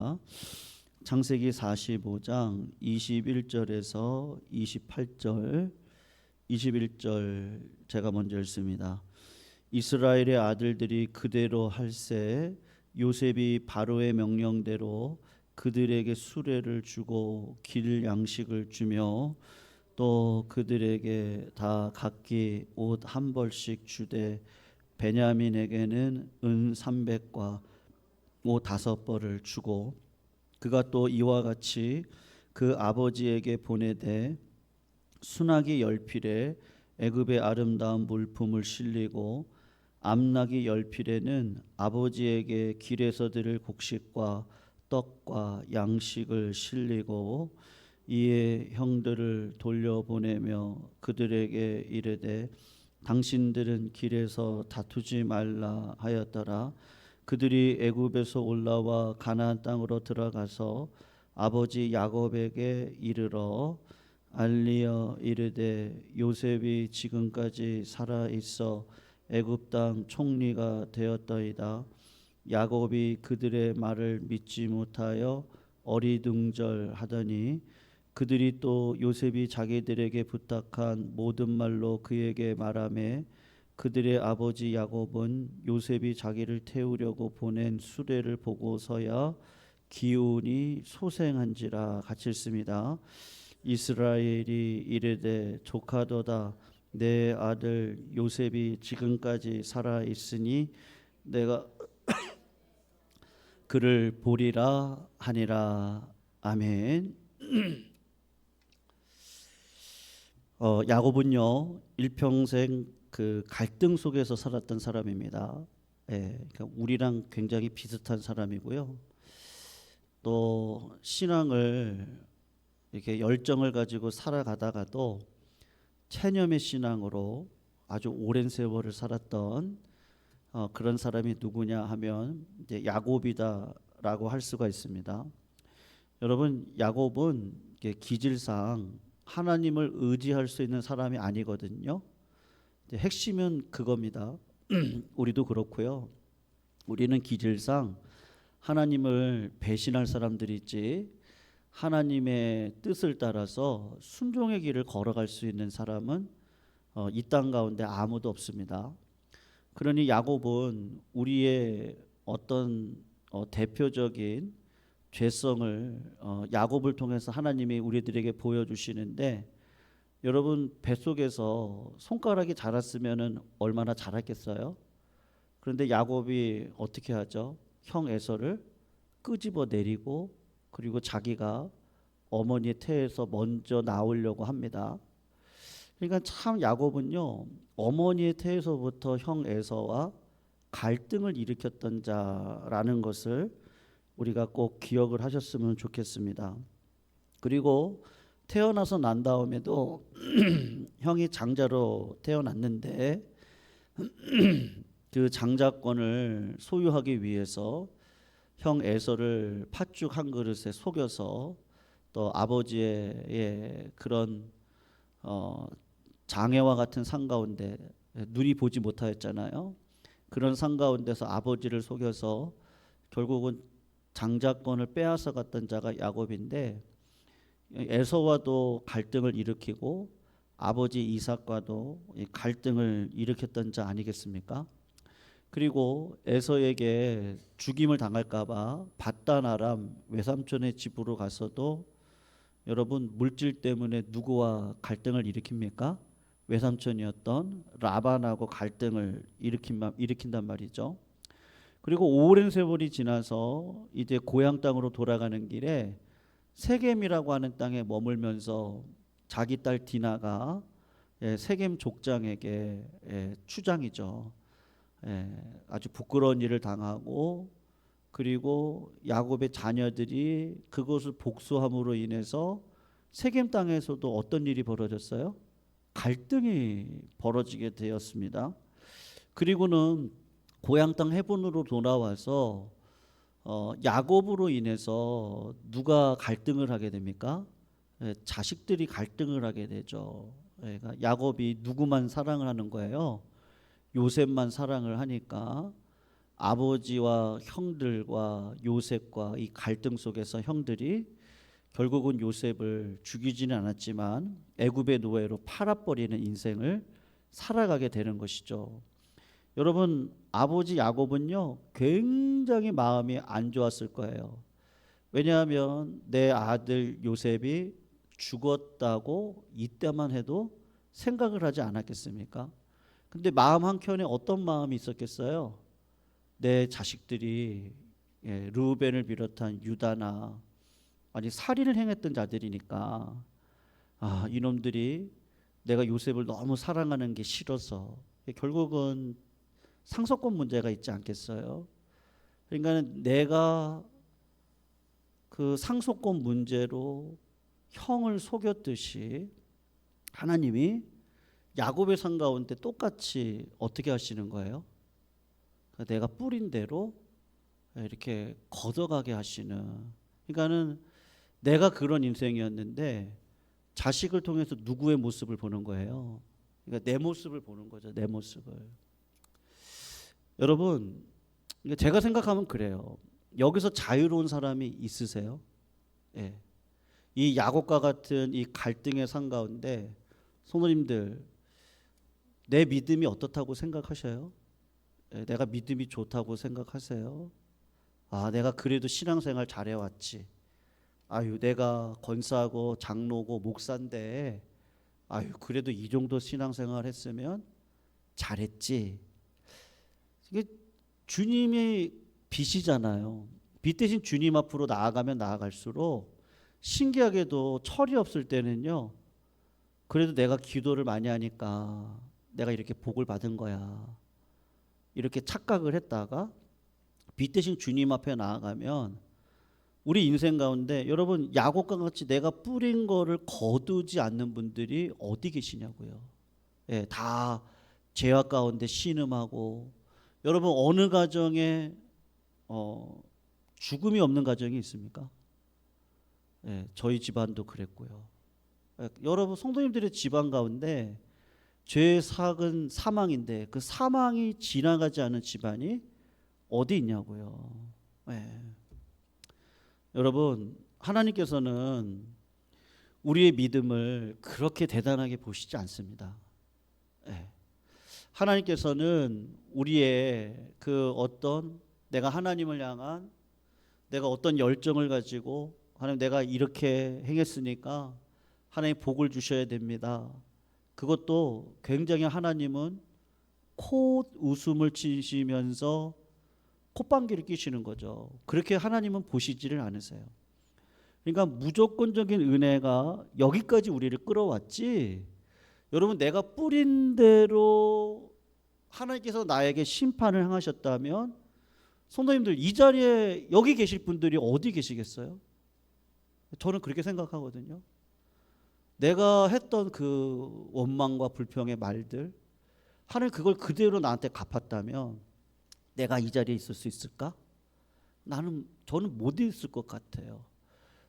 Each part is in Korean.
하겠습니다. 창세기 45장 21절에서 28절, 21절 제가 먼저 읽습니다. 이스라엘의 아들들이 그대로 할세 요셉이 바로의 명령대로 그들에게 수레를 주고 길 양식을 주며 또 그들에게 다 각기 옷 한 벌씩 주되 베냐민에게는 은 300과 옷 5벌을 주고 그가 또 이와 같이 그 아버지에게 보내되 순하기 10필에 애굽의 아름다운 물품을 실리고 암나기 10필에는 아버지에게 길에서 들을 곡식과 떡과 양식을 실리고 이에 형들을 돌려보내며 그들에게 이르되 당신들은 길에서 다투지 말라 하였더라. 그들이 애굽에서 올라와 가나안 땅으로 들어가서 아버지 야곱에게 이르러 알리어 이르되 요셉이 지금까지 살아 있어 애굽 땅 총리가 되었더이다. 야곱이 그들의 말을 믿지 못하여 어리둥절하더니 그들이 또 요셉이 자기들에게 부탁한 모든 말로 그에게 말하매 그들의 아버지 야곱은 요셉이 자기를 태우려고 보낸 수레를 보고서야 기운이 소생한지라. 같이 읽습니다. 이스라엘이 이르되 조카도다 내 아들 요셉이 지금까지 살아 있으니 내가 그를 보리라 하니라. 아멘. 야곱은요 일평생 그 갈등 속에서 살았던 사람입니다. 그러니까 우리랑 굉장히 비슷한 사람이고요. 또 신앙을 이렇게 열정을 가지고 살아가다가도 체념의 신앙으로 아주 오랜 세월을 살았던 그런 사람이 누구냐 하면 이제 야곱이다라고 할 수가 있습니다. 여러분, 야곱은 기질상 하나님을 의지할 수 있는 사람이 아니거든요. 핵심은 그겁니다. 우리도 그렇고요. 우리는 기질상 하나님을 배신할 사람들이지 하나님의 뜻을 따라서 순종의 길을 걸어갈 수 있는 사람은 이 땅 가운데 아무도 없습니다. 그러니 야곱은 우리의 어떤 대표적인 죄성을 야곱을 통해서 하나님이 우리들에게 보여주시는데, 여러분 뱃속에서 손가락이 자랐으면 얼마나 자랐겠어요? 그런데 야곱이 어떻게 하죠? 형 에서를 끄집어 내리고 그리고 자기가 어머니의 태에서 먼저 나오려고 합니다. 그러니까 참 야곱은요 어머니의 태에서부터 형 에서와 갈등을 일으켰던 자라는 것을 우리가 꼭 기억을 하셨으면 좋겠습니다. 그리고 태어나서 난 다음에도 형이 장자로 태어났는데 그 장자권을 소유하기 위해서 형 에서를 팥죽 한 그릇에 속여서 또 아버지의 그런 장애와 같은 상 가운데 눈이 보지 못하였잖아요. 그런 상 가운데서 아버지를 속여서 결국은 장자권을 빼앗아 갔던 자가 야곱인데, 에서와도 갈등을 일으키고 아버지 이삭과도 갈등을 일으켰던 자 아니겠습니까? 그리고 에서에게 죽임을 당할까봐 밧단 아람 외삼촌의 집으로 가서도, 여러분 물질 때문에 누구와 갈등을 일으킵니까? 외삼촌이었던 라반하고 갈등을 일으킨단 말이죠. 그리고 오랜 세월이 지나서 이제 고향 땅으로 돌아가는 길에 세겜이라고 하는 땅에 머물면서 자기 딸 디나가 세겜 족장에게 추장이죠. 아주 부끄러운 일을 당하고, 그리고 야곱의 자녀들이 그것을 복수함으로 인해서 세겜 땅에서도 어떤 일이 벌어졌어요? 갈등이 벌어지게 되었습니다. 그리고는 고향 땅 헤브론으로 돌아와서 야곱으로 인해서 누가 갈등을 하게 됩니까? 자식들이 갈등을 하게 되죠. 그러니까 야곱이 누구만 사랑을 하는 거예요? 요셉만 사랑을 하니까 아버지와 형들과 요셉과 이 갈등 속에서 형들이 결국은 요셉을 죽이지는 않았지만 애굽의 노예로 팔아버리는 인생을 살아가게 되는 것이죠. 여러분, 아버지 야곱은요 굉장히 마음이 안 좋았을 거예요. 왜냐하면 내 아들 요셉이 죽었다고 이때만 해도 생각을 하지 않았겠습니까? 근데 마음 한켠에 어떤 마음이 있었겠어요? 내 자식들이 르우벤을 비롯한 유다나 아니 살인을 행했던 자들이니까 이놈들이 내가 요셉을 너무 사랑하는 게 싫어서 결국은 상속권 문제가 있지 않겠어요? 그러니까 내가 그 상속권 문제로 형을 속였듯이 하나님이 야곱의 상 가운데 똑같이 어떻게 하시는 거예요? 내가 뿌린 대로 이렇게 걷어가게 하시는. 그러니까는 내가 그런 인생이었는데 자식을 통해서 누구의 모습을 보는 거예요? 그러니까 내 모습을 보는 거죠. 내 모습을. 여러분, 제가 생각하면 그래요. 여기서 자유로운 사람이 있으세요? 예. 이 야곱과 같은 이 갈등의 상 가운데 성도님들 내 믿음이 어떻다고 생각하셔요? 예, 내가 믿음이 좋다고 생각하세요? 내가 그래도 신앙생활 잘해왔지. 내가 권사하고 장로고 목사인데 그래도 이 정도 신앙생활 했으면 잘했지. 이게 주님의 빛이잖아요. 빛 대신 주님 앞으로 나아가면 나아갈수록 신기하게도 철이 없을 때는요 그래도 내가 기도를 많이 하니까 내가 이렇게 복을 받은 거야 이렇게 착각을 했다가 빛 대신 주님 앞에 나아가면 우리 인생 가운데 여러분 야곱과 같이 내가 뿌린 거를 거두지 않는 분들이 어디 계시냐고요. 예, 다 죄악 가운데 신음하고 여러분 어느 가정에 죽음이 없는 가정이 있습니까? 예, 저희 집안도 그랬고요. 예, 여러분 성도님들의 집안 가운데 죄의 삭은 사망인데 그 사망이 지나가지 않은 집안이 어디 있냐고요. 예. 여러분 하나님께서는 우리의 믿음을 그렇게 대단하게 보시지 않습니다. 예. 하나님께서는 우리의 그 어떤 내가 하나님을 향한 내가 어떤 열정을 가지고 하나님 내가 이렇게 행했으니까 하나님 복을 주셔야 됩니다. 그것도 굉장히 하나님은 콧 웃음을 치시면서 콧방귀를 끼시는 거죠. 그렇게 하나님은 보시지를 않으세요. 그러니까 무조건적인 은혜가 여기까지 우리를 끌어왔지. 여러분 내가 뿌린 대로 하나님께서 나에게 심판을 행하셨다면 성도님들 이 자리에 여기 계실 분들이 어디 계시겠어요? 저는 그렇게 생각하거든요. 내가 했던 그 원망과 불평의 말들 하나님 그걸 그대로 나한테 갚았다면 내가 이 자리에 있을 수 있을까? 저는 못 있을 것 같아요.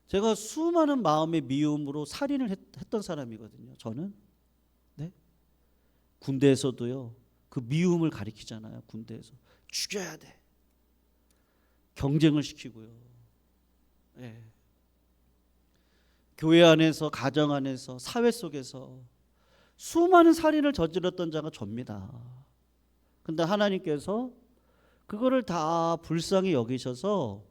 제가 수많은 마음의 미움으로 살인을 했던 사람이거든요. 저는 네? 군대에서도요. 그 미움을 가리키잖아요. 군대에서 죽여야 돼. 경쟁을 시키고요. 네. 교회 안에서 가정 안에서 사회 속에서 수많은 살인을 저질렀던 자가 접니다. 근데 하나님께서 그거를 다 불쌍히 여기셔서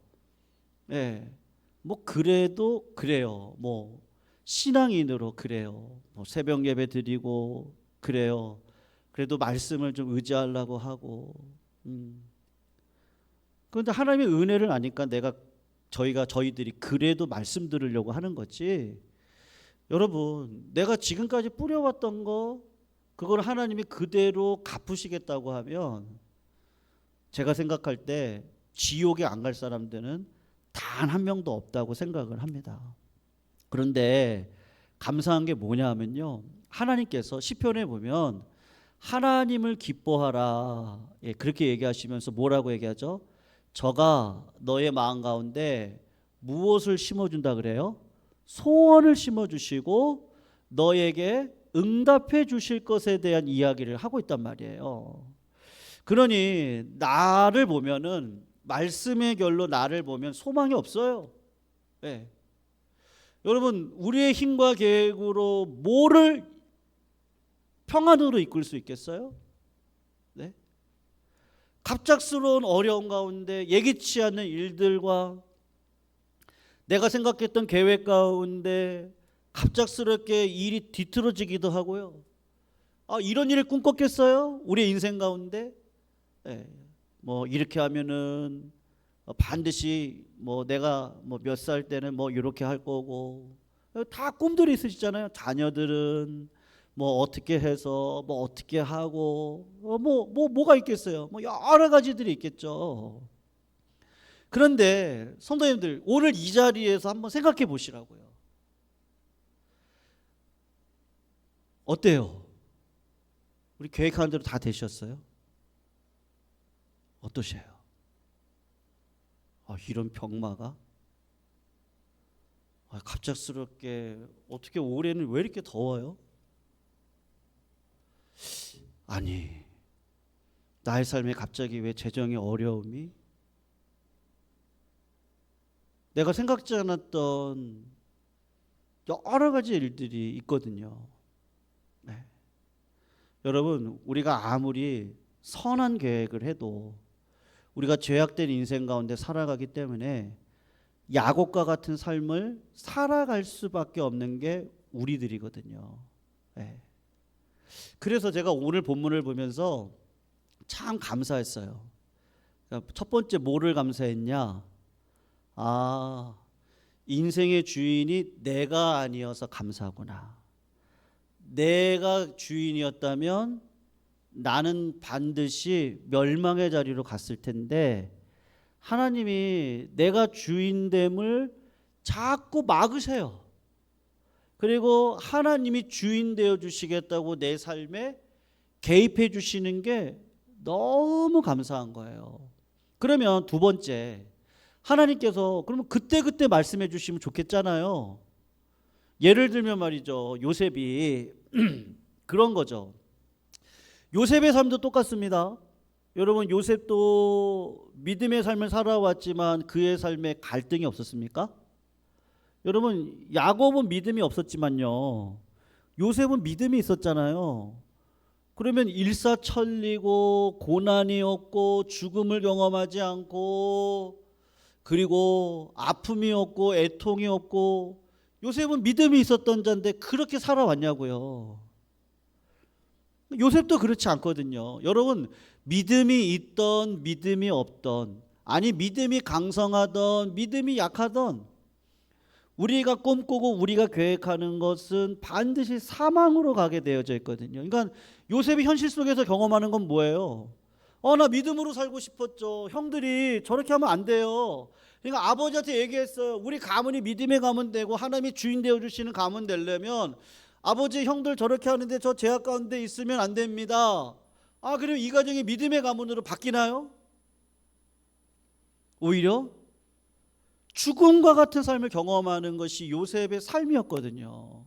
뭐 그래도 그래요. 뭐 신앙인으로 그래요. 뭐 새벽 예배 드리고 그래요. 그래도 말씀을 좀 의지하려고 하고. 그런데 하나님의 은혜를 아니까 저희들이 그래도 말씀 들으려고 하는 거지. 여러분, 내가 지금까지 뿌려왔던 거 그걸 하나님이 그대로 갚으시겠다고 하면 제가 생각할 때 지옥에 안 갈 사람들은 단 한 명도 없다고 생각을 합니다. 그런데 감사한 게 뭐냐 하면요. 하나님께서 시편에 보면 하나님을 기뻐하라. 그렇게 얘기하시면서 뭐라고 얘기하죠? 저가 너의 마음 가운데 무엇을 심어준다 그래요? 소원을 심어주시고 너에게 응답해 주실 것에 대한 이야기를 하고 있단 말이에요. 그러니 나를 보면은, 말씀의 결로 나를 보면 소망이 없어요. 예. 여러분, 우리의 힘과 계획으로 뭐를 평안으로 이끌 수 있겠어요? 네? 갑작스러운 어려움 가운데 예기치 않는 일들과 내가 생각했던 계획 가운데 갑작스럽게 일이 뒤틀어지기도 하고요. 이런 일을 꿈꿨겠어요? 우리의 인생 가운데? 네. 뭐 이렇게 하면은 반드시 뭐 내가 뭐 몇 살 때는 뭐 이렇게 할 거고, 다 꿈들이 있으시잖아요. 자녀들은 뭐 어떻게 해서 뭐 어떻게 하고 뭐가 있겠어요? 뭐 여러 가지들이 있겠죠. 그런데 성도님들, 오늘 이 자리에서 한번 생각해 보시라고요. 어때요? 우리 계획한 대로 다 되셨어요? 어떠세요? 이런 병마가 갑작스럽게, 어떻게 올해는 왜 이렇게 더워요? 아니, 나의 삶에 갑자기 왜 재정의 어려움이, 내가 생각지 않았던 여러 가지 일들이 있거든요. 네. 여러분, 우리가 아무리 선한 계획을 해도 우리가 죄악된 인생 가운데 살아가기 때문에 야곱과 같은 삶을 살아갈 수밖에 없는 게 우리들이거든요. 네. 그래서 제가 오늘 본문을 보면서 참 감사했어요. 첫 번째, 뭐를 감사했냐? 인생의 주인이 내가 아니어서 감사하구나. 내가 주인이었다면 나는 반드시 멸망의 자리로 갔을 텐데, 하나님이 내가 주인됨을 자꾸 막으세요. 그리고 하나님이 주인 되어 주시겠다고 내 삶에 개입해 주시는 게 너무 감사한 거예요. 그러면 두 번째, 하나님께서 그러면 그때그때 말씀해 주시면 좋겠잖아요. 예를 들면 말이죠, 요셉이 그런 거죠. 요셉의 삶도 똑같습니다. 여러분, 요셉도 믿음의 삶을 살아왔지만 그의 삶에 갈등이 없었습니까? 여러분, 야곱은 믿음이 없었지만요, 요셉은 믿음이 있었잖아요. 그러면 일사천리고 고난이 없고 죽음을 경험하지 않고, 그리고 아픔이 없고 애통이 없고, 요셉은 믿음이 있었던 자인데 그렇게 살아왔냐고요. 요셉도 그렇지 않거든요. 여러분, 믿음이 있던 믿음이 없던, 아니 믿음이 강성하던 믿음이 약하던, 우리가 꿈꾸고 우리가 계획하는 것은 반드시 사망으로 가게 되어져 있거든요. 그러니까 요셉이 현실 속에서 경험하는 건 뭐예요? 나 믿음으로 살고 싶었죠. 형들이 저렇게 하면 안 돼요. 그러니까 아버지한테 얘기했어요. 우리 가문이 믿음의 가문 되고 하나님이 주인 되어 주시는 가문 되려면 아버지, 형들 저렇게 하는데 저 죄악 가운데 있으면 안 됩니다. 그럼 이 가정이 믿음의 가문으로 바뀌나요? 오히려 죽음과 같은 삶을 경험하는 것이 요셉의 삶이었거든요.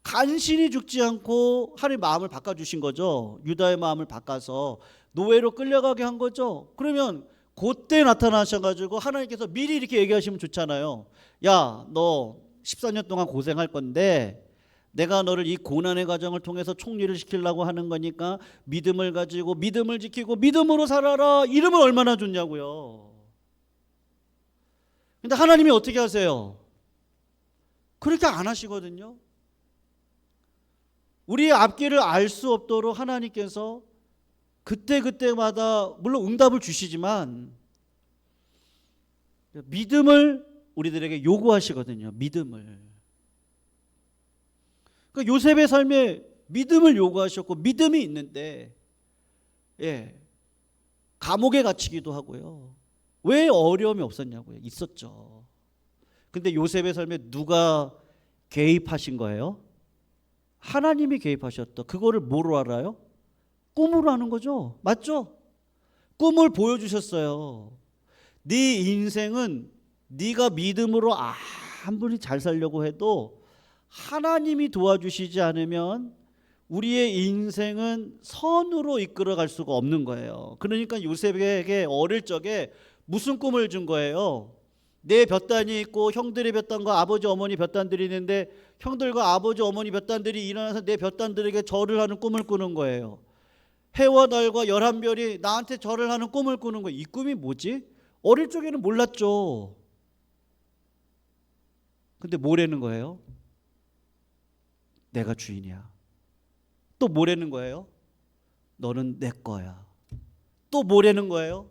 간신히 죽지 않고 하나님 마음을 바꿔주신 거죠. 유다의 마음을 바꿔서 노예로 끌려가게 한 거죠. 그러면 그때 나타나셔가지고 하나님께서 미리 이렇게 얘기하시면 좋잖아요. 야, 너 14년 동안 고생할 건데 내가 너를 이 고난의 과정을 통해서 총리를 시키려고 하는 거니까 믿음을 가지고 믿음을 지키고 믿음으로 살아라. 이러면 얼마나 좋냐고요. 근데 하나님이 어떻게 하세요? 그렇게 안 하시거든요. 우리의 앞길을 알 수 없도록 하나님께서 그때그때마다 물론 응답을 주시지만 믿음을 우리들에게 요구하시거든요. 믿음을. 그러니까 요셉의 삶에 믿음을 요구하셨고 믿음이 있는데 감옥에 갇히기도 하고요. 왜 어려움이 없었냐고요. 있었죠. 근데 요셉의 삶에 누가 개입하신 거예요? 하나님이 개입하셨다. 그거를 뭐로 알아요? 꿈으로 하는 거죠. 맞죠? 꿈을 보여주셨어요. 네 인생은 네가 믿음으로 아무리 잘 살려고 해도 하나님이 도와주시지 않으면 우리의 인생은 선으로 이끌어갈 수가 없는 거예요. 그러니까 요셉에게 어릴 적에 무슨 꿈을 준 거예요? 내 볕단이 있고 형들의 볕단과 아버지 어머니 볕단들이 있는데 형들과 아버지 어머니 볕단들이 일어나서 내 볕단들에게 절을 하는 꿈을 꾸는 거예요. 해와 달과 11별이 나한테 절을 하는 꿈을 꾸는 거예요. 이 꿈이 뭐지? 어릴 적에는 몰랐죠. 근데 뭐라는 거예요? 내가 주인이야. 또 뭐라는 거예요? 너는 내 거야. 또 뭐라는 거예요?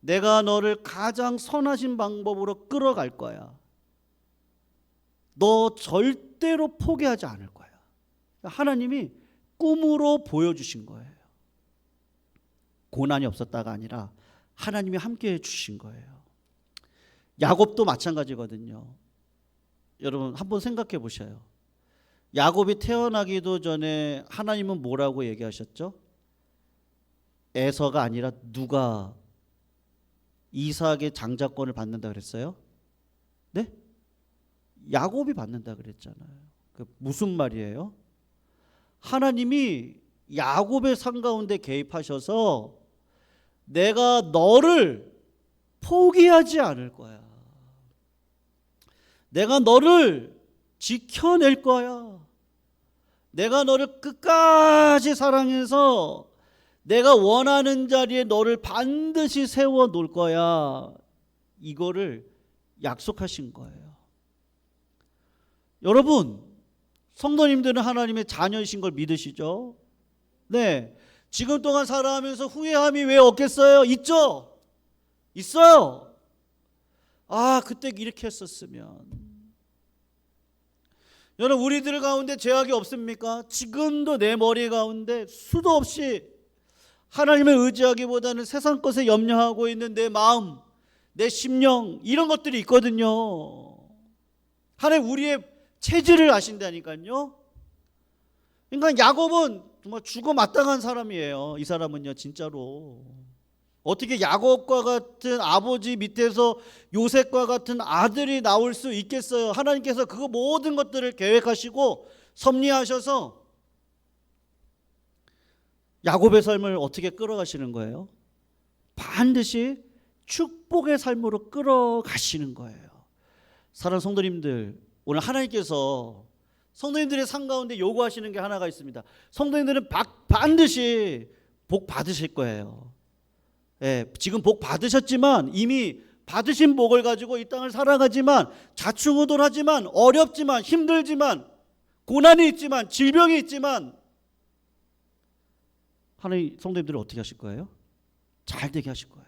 내가 너를 가장 선하신 방법으로 끌어갈 거야. 너 절대로 포기하지 않을 거야. 하나님이 꿈으로 보여주신 거예요. 고난이 없었다가 아니라 하나님이 함께해 주신 거예요. 야곱도 마찬가지거든요. 여러분 한번 생각해 보셔요. 야곱이 태어나기도 전에 하나님은 뭐라고 얘기하셨죠? 에서가 아니라 누가 이삭의 장자권을 받는다 그랬어요? 네? 야곱이 받는다 그랬잖아요. 그 무슨 말이에요? 하나님이 야곱의 삶 가운데 개입하셔서 내가 너를 포기하지 않을 거야. 내가 너를 지켜낼 거야. 내가 너를 끝까지 사랑해서 내가 원하는 자리에 너를 반드시 세워 놓을 거야. 이거를 약속하신 거예요. 여러분, 성도님들은 하나님의 자녀이신 걸 믿으시죠? 네. 지금 동안 살아가면서 후회함이 왜 없겠어요? 있죠? 있어요. 아, 그때 이렇게 했었으면. 여러분, 우리들 가운데 죄악이 없습니까? 지금도 내 머리 가운데 수도 없이 하나님을 의지하기보다는 세상 것에 염려하고 있는 내 마음, 내 심령, 이런 것들이 있거든요. 하나님 우리의 체질을 아신다니까요. 그러니까 야곱은 정말 죽어 마땅한 사람이에요. 이 사람은요, 진짜로. 어떻게 야곱과 같은 아버지 밑에서 요셉과 같은 아들이 나올 수 있겠어요? 하나님께서 그 모든 것들을 계획하시고 섭리하셔서 야곱의 삶을 어떻게 끌어가시는 거예요? 반드시 축복의 삶으로 끌어가시는 거예요. 사랑하는 성도님들, 오늘 하나님께서 성도님들의 삶 가운데 요구하시는 게 하나가 있습니다. 성도님들은 반드시 복 받으실 거예요. 예, 지금 복 받으셨지만 이미 받으신 복을 가지고 이 땅을 살아가지만 자충우돌하지만 어렵지만 힘들지만 고난이 있지만 질병이 있지만 하나님 성도님들을 어떻게 하실 거예요? 잘 되게 하실 거예요.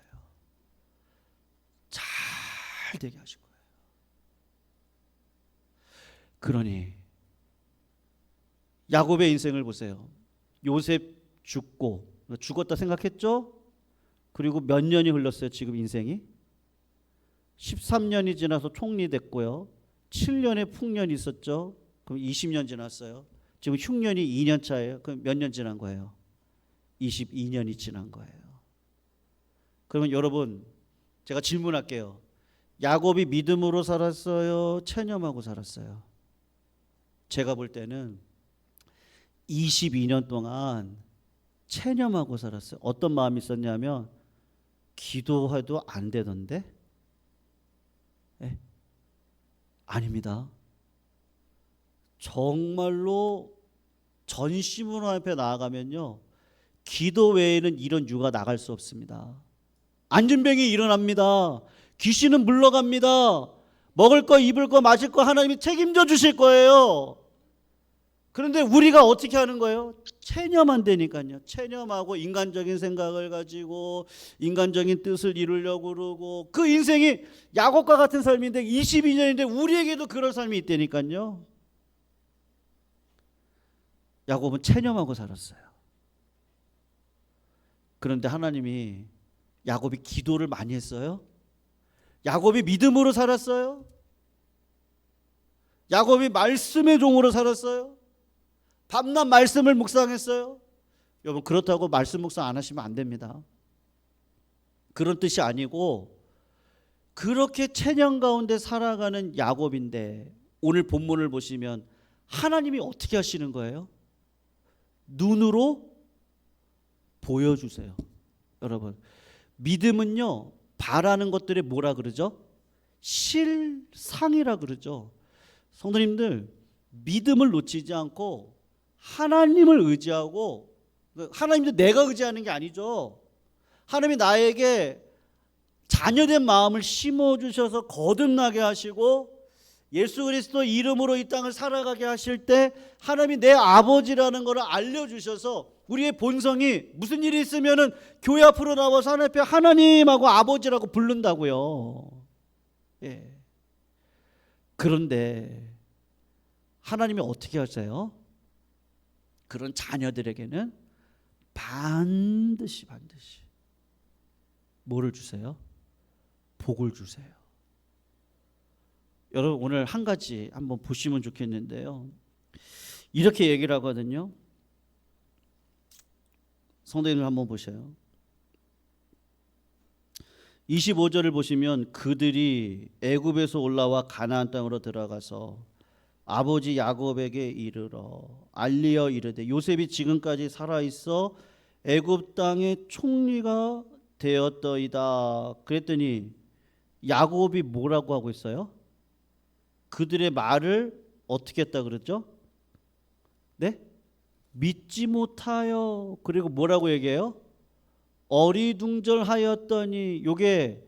잘 되게 하실 거예요. 그러니 야곱의 인생을 보세요. 요셉 죽었다 생각했죠? 그리고 몇 년이 흘렀어요. 지금 인생이 13년이 지나서 총리 됐고요. 7년의 풍년이 있었죠. 그럼 20년 지났어요. 지금 흉년이 2년 차예요. 그럼 몇 년 지난 거예요? 22년이 지난 거예요. 그러면 여러분, 제가 질문할게요. 야곱이 믿음으로 살았어요? 체념하고 살았어요? 제가 볼 때는 22년 동안 체념하고 살았어요. 어떤 마음이 있었냐면 기도해도 안 되던데? 네? 아닙니다. 정말로 전심으로 앞에 나아가면요, 기도 외에는 이런 유가 나갈 수 없습니다. 안진병이 일어납니다. 귀신은 물러갑니다. 먹을 거, 입을 거, 마실 거 하나님이 책임져 주실 거예요. 그런데 우리가 어떻게 하는 거예요? 체념한다니까요. 체념하고 인간적인 생각을 가지고 인간적인 뜻을 이루려고 그러고, 그 인생이 야곱과 같은 삶인데 22년인데 우리에게도 그런 삶이 있다니까요. 야곱은 체념하고 살았어요. 그런데 하나님이 야곱이 기도를 많이 했어요? 야곱이 믿음으로 살았어요? 야곱이 말씀의 종으로 살았어요? 밤낮 말씀을 묵상했어요? 여러분, 그렇다고 말씀 묵상 안 하시면 안 됩니다. 그런 뜻이 아니고 그렇게 체념 가운데 살아가는 야곱인데 오늘 본문을 보시면 하나님이 어떻게 하시는 거예요? 눈으로 보여주세요. 여러분, 믿음은요, 바라는 것들이 뭐라 그러죠? 실상이라 그러죠. 성도님들, 믿음을 놓치지 않고 하나님을 의지하고, 하나님도 내가 의지하는 게 아니죠. 하나님이 나에게 자녀된 마음을 심어주셔서 거듭나게 하시고 예수 그리스도 이름으로 이 땅을 살아가게 하실 때 하나님이 내 아버지라는 것을 알려주셔서 우리의 본성이 무슨 일이 있으면은 교회 앞으로 나와서 하나님 앞에 하나님하고 아버지라고 부른다고요. 예. 그런데 하나님이 어떻게 하세요? 그런 자녀들에게는 반드시 뭐를 주세요? 복을 주세요. 여러분, 오늘 한 가지 한번 보시면 좋겠는데요. 이렇게 얘기를 하거든요. 성도님들 한번 보셔요. 25절을 보시면 그들이 애굽에서 올라와 가나안 땅으로 들어가서 아버지 야곱에게 이르러 알리어 이르되 요셉이 지금까지 살아 있어 애굽 땅의 총리가 되었더이다. 그랬더니 야곱이 뭐라고 하고 있어요? 그들의 말을 어떻게 했다 그랬죠? 네? 믿지 못하여. 그리고 뭐라고 얘기해요? 어리둥절하였더니. 요게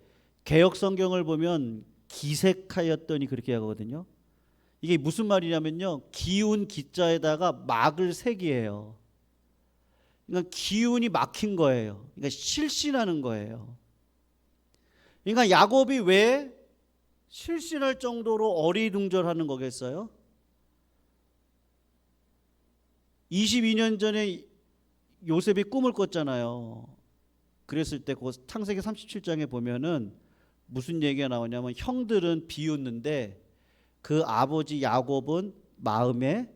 개역 성경을 보면 기색하였더니 그렇게 하거든요. 이게 무슨 말이냐면요, 기운 기자에다가 막을 색이에요. 그러니까 기운이 막힌 거예요. 그러니까 실신하는 거예요. 그러니까 야곱이 왜 실신할 정도로 어리둥절하는 거겠어요? 22년 전에 요셉이 꿈을 꿨잖아요. 그랬을 때 그 창세기 37장에 보면은 무슨 얘기가 나오냐면 형들은 비웃는데 그 아버지 야곱은 마음에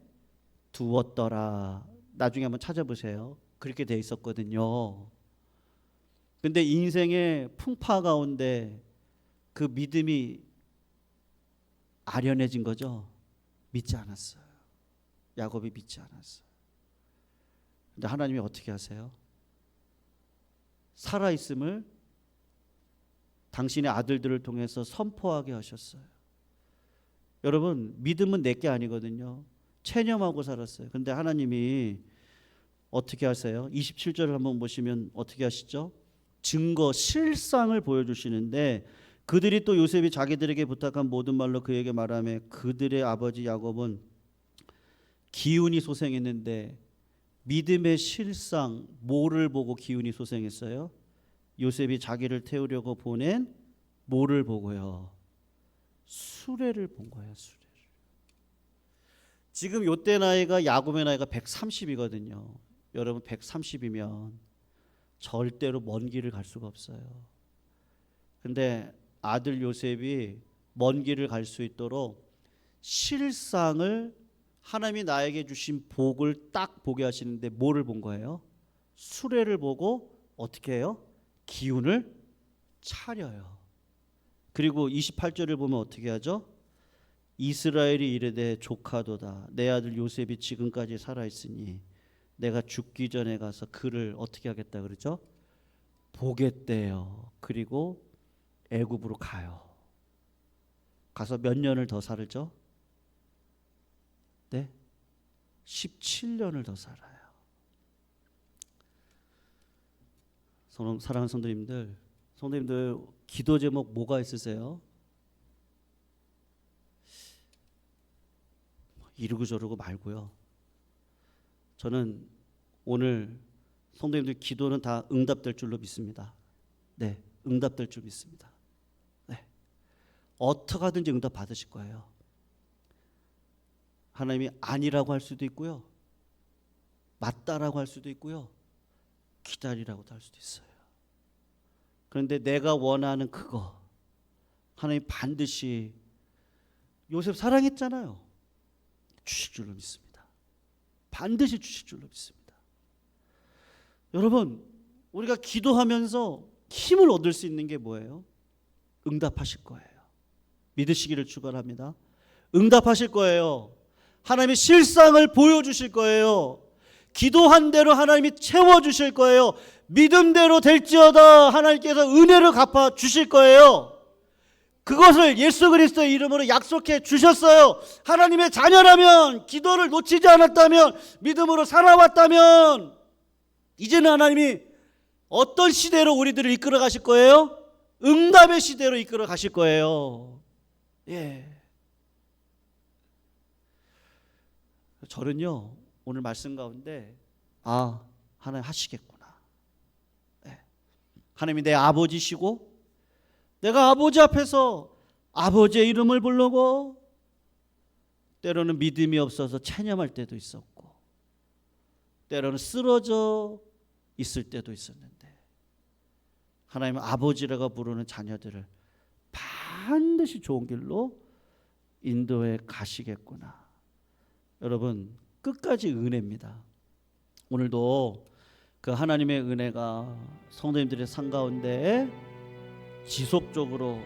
두었더라. 나중에 한번 찾아보세요. 그렇게 돼 있었거든요. 근데 인생의 풍파 가운데 그 믿음이 아련해진 거죠. 믿지 않았어요. 야곱이 믿지 않았어요. 근데 하나님이 어떻게 하세요? 살아있음을 당신의 아들들을 통해서 선포하게 하셨어요. 여러분, 믿음은 내게 아니거든요. 체념하고 살았어요. 근데 하나님이 어떻게 하세요? 27절을 한번 보시면 어떻게 하시죠? 증거, 실상을 보여주시는데 그들이 또 요셉이 자기들에게 부탁한 모든 말로 그에게 말하며 그들의 아버지 야곱은 기운이 소생했는데 믿음의 실상, 뭐를 보고 기운이 소생했어요? 요셉이 자기를 태우려고 보낸 뭐를 보고요? 수레를 본 거예요. 수레를. 지금 요때 나이가 야곱의 나이가 130이거든요. 여러분, 130이면 절대로 먼 길을 갈 수가 없어요. 근데 아들 요셉이 먼 길을 갈 수 있도록 실상을, 하나님이 나에게 주신 복을 딱 보게 하시는데 뭐를 본 거예요? 수레를 보고 어떻게 해요? 기운을 차려요. 그리고 28절을 보면 어떻게 하죠? 이스라엘이 이르되 조카도다. 내 아들 요셉이 지금까지 살아있으니 내가 죽기 전에 가서 그를 어떻게 하겠다 그러죠? 보겠대요. 그리고 애굽으로 가요. 가서 몇 년을 더 살죠? 네? 17년을 더 살아요. 사랑하는 성도님들, 기도 제목 뭐가 있으세요? 이러고 저러고 말고요. 저는 오늘 성도님들 기도는 다 응답될 줄로 믿습니다. 네, 응답될 줄 믿습니다. 네, 어떻게 하든지 응답 받으실 거예요. 하나님이 아니라고 할 수도 있고요, 맞다라고 할 수도 있고요, 기다리라고도 할 수도 있어요. 그런데 내가 원하는 그거 하나님 반드시, 요셉 사랑했잖아요. 주실 줄로 믿습니다. 반드시 주실 줄로 믿습니다. 여러분, 우리가 기도하면서 힘을 얻을 수 있는 게 뭐예요? 응답하실 거예요. 믿으시기를 축원합니다. 응답하실 거예요. 하나님의 실상을 보여주실 거예요. 기도한 대로 하나님이 채워주실 거예요. 믿음대로 될지어다 하나님께서 은혜를 갚아 주실 거예요. 그것을 예수 그리스도의 이름으로 약속해 주셨어요. 하나님의 자녀라면, 기도를 놓치지 않았다면, 믿음으로 살아왔다면 이제는 하나님이 어떤 시대로 우리들을 이끌어 가실 거예요? 응답의 시대로 이끌어 가실 거예요. 예. 저는요, 오늘 말씀 가운데 하나님 하시겠구나. 예. 하나님이 내 아버지시고 내가 아버지 앞에서 아버지의 이름을 부르고 때로는 믿음이 없어서 체념할 때도 있었고 때로는 쓰러져 있을 때도 있었는데 하나님은 아버지라고 부르는 자녀들을 반드시 좋은 길로 인도해 가시겠구나. 여러분, 끝까지 은혜입니다. 오늘도 그 하나님의 은혜가 성도님들의 삶 가운데 지속적으로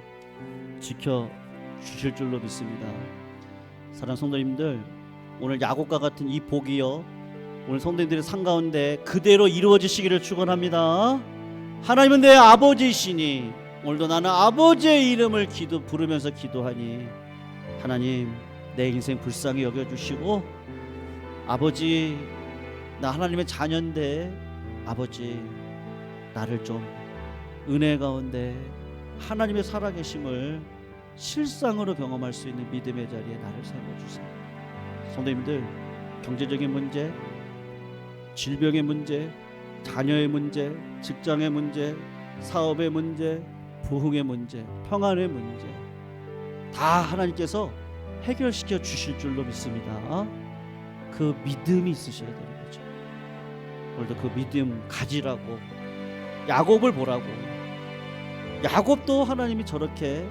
지켜주실 줄로 믿습니다. 사랑하는 성도님들, 오늘 야곱과 같은 이 복이요, 오늘 성도님들의 삶 가운데 그대로 이루어지시기를 축원합니다. 하나님은 내 아버지이시니 오늘도 나는 아버지의 이름을 부르면서 기도하니 하나님 내 인생 불쌍히 여겨주시고 아버지 나 하나님의 자녀인데 아버지 나를 좀 은혜 가운데 하나님의 살아계심을 실상으로 경험할 수 있는 믿음의 자리에 나를 세워주세요. 성도님들, 경제적인 문제, 질병의 문제, 자녀의 문제, 직장의 문제, 사업의 문제, 부흥의 문제, 평안의 문제 다 하나님께서 해결시켜 주실 줄로 믿습니다. 그 믿음이 있으셔야 되는 거죠. 오늘도 그 믿음 가지라고, 야곱을 보라고. 야곱도 하나님이 저렇게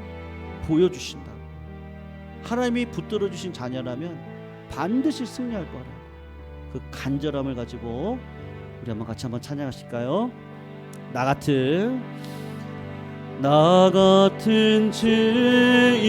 보여주신다. 하나님이 붙들어 주신 자녀라면 반드시 승리할 거라. 그 간절함을 가지고 우리 한번 같이 한번 찬양하실까요? 나 같은 죄인